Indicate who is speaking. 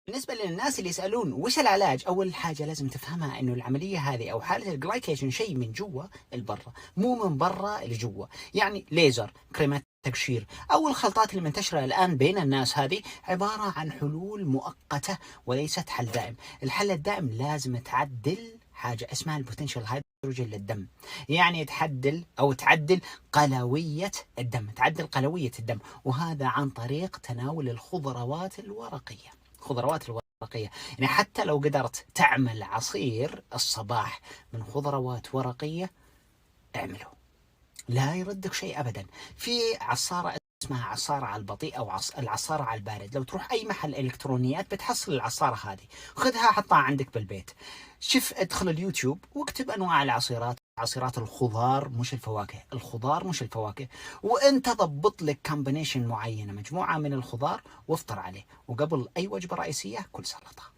Speaker 1: بالنسبة للناس اللي يسألون وش العلاج، أول حاجة لازم تفهمها إنه العملية هذه أو حالة الجلايكيشن شيء من جوا لبرا، مو من برا لجوا. يعني ليزر، كريمات تقشير، أو الخلطات اللي منتشرة الآن بين الناس هذه عبارة عن حلول مؤقتة وليست حل دائم. الحل الدائم لازم تعدل حاجة اسمها البوتنشال هيدروجين للدم، يعني تعدل قلوية الدم، تعدل قلوية الدم، وهذا عن طريق تناول الخضروات الورقية. خضروات الورقية، يعني حتى لو قدرت تعمل عصير الصباح من خضروات ورقية اعمله، لا يردك شيء أبدا. في عصارة اسمها عصارة على البطيء أو العصارة على البارد، لو تروح أي محل إلكترونيات بتحصل العصارة هذه، خذها حطها عندك بالبيت. شوف، ادخل اليوتيوب واكتب أنواع العصيرات، عصيرات الخضار مش الفواكه، الخضار مش الفواكه، وانت ضبط لك كومبينيشن معينة، مجموعة من الخضار، وافطر عليه، وقبل أي وجبة رئيسية كل سلطة.